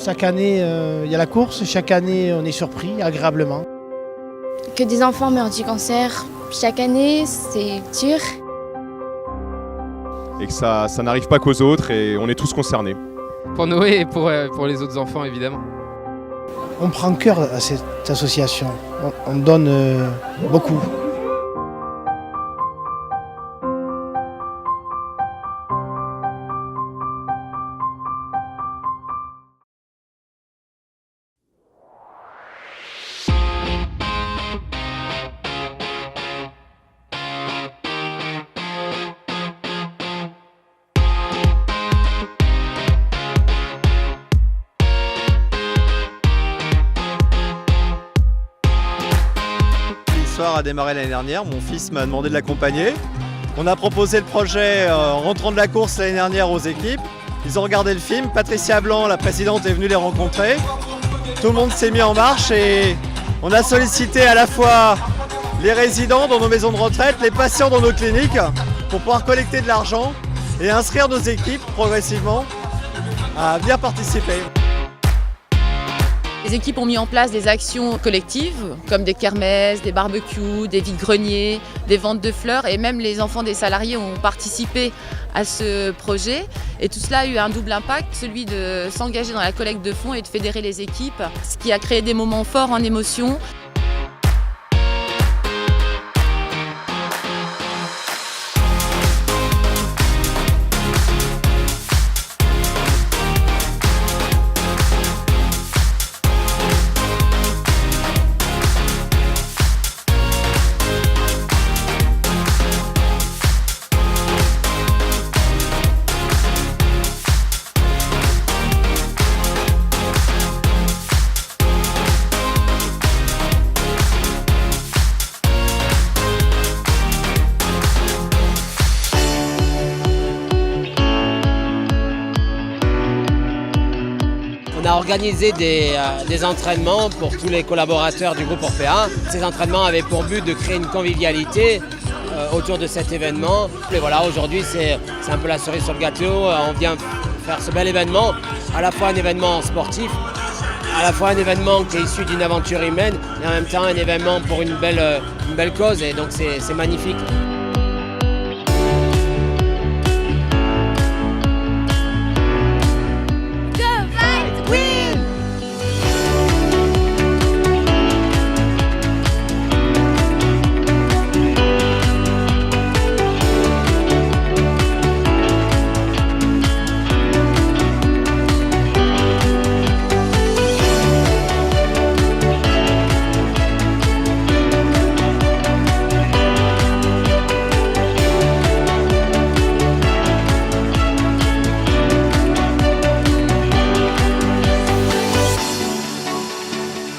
Chaque année, il y a la course, chaque année, on est surpris agréablement. Que des enfants meurent du cancer chaque année, c'est dur. Et que ça n'arrive pas qu'aux autres et on est tous concernés. Pour Noé et pour les autres enfants, évidemment. On prend cœur à cette association, on donne beaucoup. L'histoire a démarré l'année dernière, mon fils m'a demandé de l'accompagner. On a proposé le projet en rentrant de la course l'année dernière aux équipes. Ils ont regardé le film, Patricia Blanc, la présidente, est venue les rencontrer. Tout le monde s'est mis en marche et on a sollicité à la fois les résidents dans nos maisons de retraite, les patients dans nos cliniques pour pouvoir collecter de l'argent et inscrire nos équipes progressivement à venir participer. Les équipes ont mis en place des actions collectives comme des kermesses, des barbecues, des vides-greniers, des ventes de fleurs et même les enfants des salariés ont participé à ce projet. Et tout cela a eu un double impact, celui de s'engager dans la collecte de fonds et de fédérer les équipes, ce qui a créé des moments forts en émotion. On a organisé des entraînements pour tous les collaborateurs du groupe Orpea. Ces entraînements avaient pour but de créer une convivialité autour de cet événement. Et voilà, aujourd'hui c'est un peu la cerise sur le gâteau. On vient faire ce bel événement, à la fois un événement sportif, à la fois un événement qui est issu d'une aventure humaine et en même temps un événement pour une belle cause et donc c'est magnifique.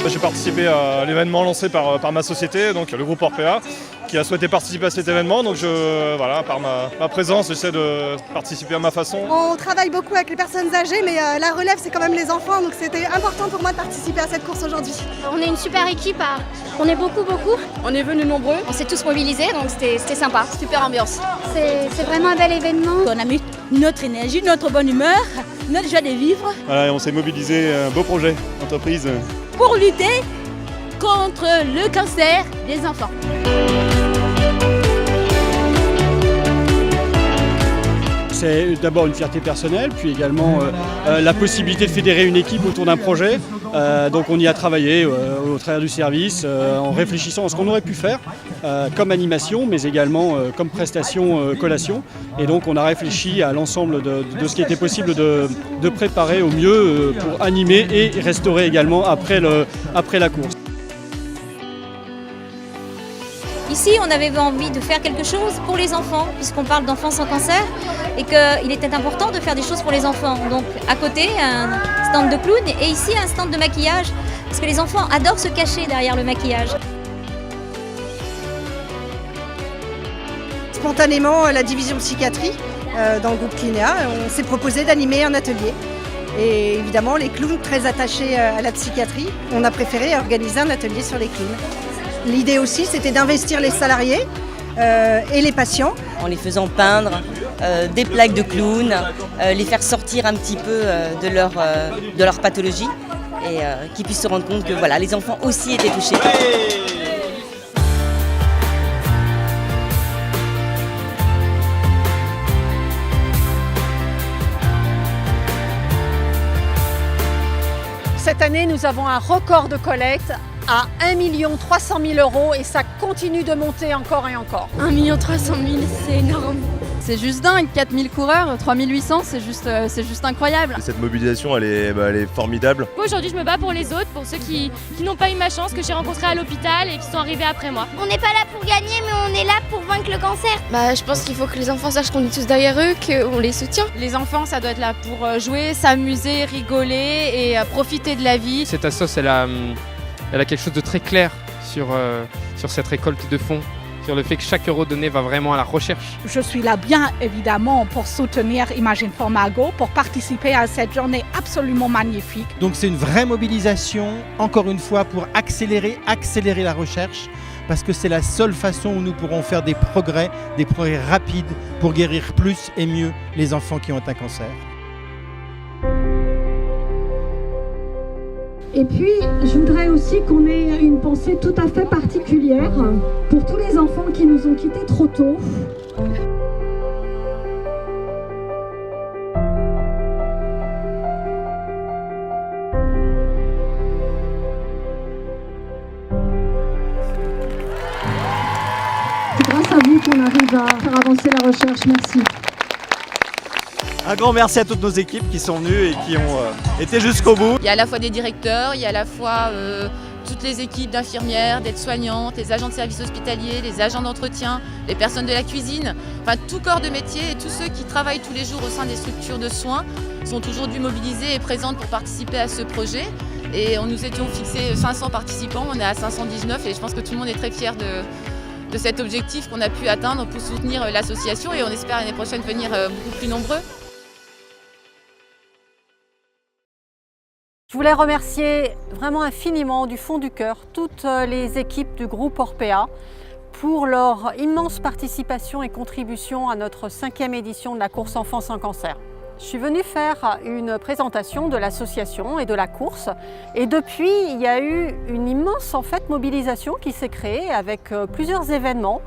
J'ai participé à l'événement lancé par ma société, donc le groupe Orpea, qui a souhaité participer à cet événement. Donc voilà, par ma présence, j'essaie de participer à ma façon. On travaille beaucoup avec les personnes âgées, mais la relève, c'est quand même les enfants. Donc c'était important pour moi de participer à cette course aujourd'hui. On est une super équipe, on est beaucoup. On est venus nombreux. On s'est tous mobilisés, donc c'était sympa. Super ambiance. C'est vraiment un bel événement. On a mis notre énergie, notre bonne humeur, notre joie de vivre. Voilà, on s'est mobilisé, un beau projet, entreprise. Pour lutter contre le cancer des enfants. C'est d'abord une fierté personnelle, puis également la possibilité de fédérer une équipe autour d'un projet. Donc on y a travaillé au travers du service, en réfléchissant à ce qu'on aurait pu faire comme animation, mais également comme prestation collation. Et donc on a réfléchi à l'ensemble de ce qui était possible de préparer au mieux pour animer et restaurer également après la course. Ici, on avait envie de faire quelque chose pour les enfants, puisqu'on parle d'enfants sans cancer, et qu'il était important de faire des choses pour les enfants. Donc à côté, un stand de clown, et ici un stand de maquillage, parce que les enfants adorent se cacher derrière le maquillage. Spontanément, la division psychiatrie, dans le groupe Clinéa, on s'est proposé d'animer un atelier. Et évidemment, les clowns très attachés à la psychiatrie, on a préféré organiser un atelier sur les clowns. L'idée aussi, c'était d'investir les salariés et les patients. En les faisant peindre des plaques de clowns, les faire sortir un petit peu de leur pathologie et qu'ils puissent se rendre compte que voilà, les enfants aussi étaient touchés. Cette année, nous avons un record de collecte à 1 300 000 € et ça continue de monter encore et encore. 1 300 000, c'est énorme. C'est juste dingue, 4000 coureurs, 3800, c'est juste incroyable. Cette mobilisation, elle est formidable. Aujourd'hui, je me bats pour les autres, pour ceux qui n'ont pas eu ma chance, que j'ai rencontrés à l'hôpital et qui sont arrivés après moi. On n'est pas là pour gagner, mais on est là pour vaincre le cancer. Je pense qu'il faut que les enfants sachent qu'on est tous derrière eux, qu'on les soutient. Les enfants, ça doit être là pour jouer, s'amuser, rigoler et profiter de la vie. Cette assoce, elle a quelque chose de très clair sur cette récolte de fonds, sur le fait que chaque euro donné va vraiment à la recherche. Je suis là bien évidemment pour soutenir Imagine for Margot, pour participer à cette journée absolument magnifique. Donc c'est une vraie mobilisation, encore une fois, pour accélérer la recherche, parce que c'est la seule façon où nous pourrons faire des progrès rapides pour guérir plus et mieux les enfants qui ont un cancer. Et puis, je voudrais aussi qu'on ait une pensée tout à fait particulière pour tous les enfants qui nous ont quittés trop tôt. C'est grâce à vous qu'on arrive à faire avancer la recherche. Merci. Un grand merci à toutes nos équipes qui sont venues et qui ont été jusqu'au bout. Il y a à la fois des directeurs, il y a à la fois toutes les équipes d'infirmières, d'aides-soignantes, les agents de services hospitaliers, les agents d'entretien, les personnes de la cuisine, enfin tout corps de métier et tous ceux qui travaillent tous les jours au sein des structures de soins sont aujourd'hui mobilisés et présents pour participer à ce projet. Et nous étions fixés 500 participants, on est à 519 et je pense que tout le monde est très fier de cet objectif qu'on a pu atteindre pour soutenir l'association et on espère l'année prochaine venir beaucoup plus nombreux. Je voulais remercier vraiment infiniment du fond du cœur toutes les équipes du groupe Orpea pour leur immense participation et contribution à notre 5e édition de la course Enfants sans cancer. Je suis venue faire une présentation de l'association et de la course et depuis il y a eu une immense mobilisation qui s'est créée avec plusieurs événements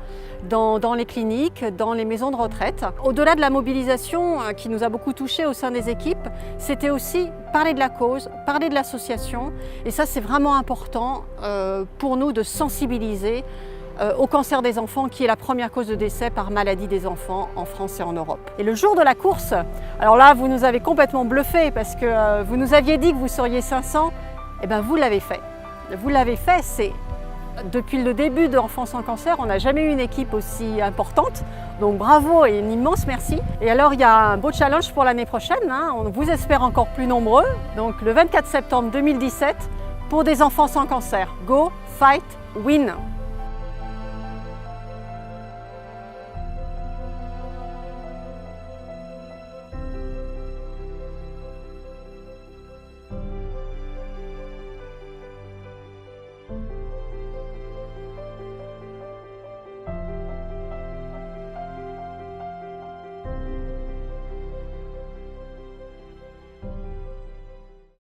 dans les cliniques, dans les maisons de retraite. Au-delà de la mobilisation qui nous a beaucoup touchés au sein des équipes, c'était aussi parler de la cause, parler de l'association et ça c'est vraiment important pour nous de sensibiliser au cancer des enfants qui est la première cause de décès par maladie des enfants en France et en Europe. Et le jour de la course, alors là vous nous avez complètement bluffé parce que vous nous aviez dit que vous seriez 500, et bien vous l'avez fait. Vous l'avez fait, c'est depuis le début d'Enfants sans cancer, on n'a jamais eu une équipe aussi importante. Donc bravo et un immense merci. Et alors il y a un beau challenge pour l'année prochaine, on vous espère encore plus nombreux. Donc le 24 septembre 2017 pour des enfants sans cancer. Go, fight, win!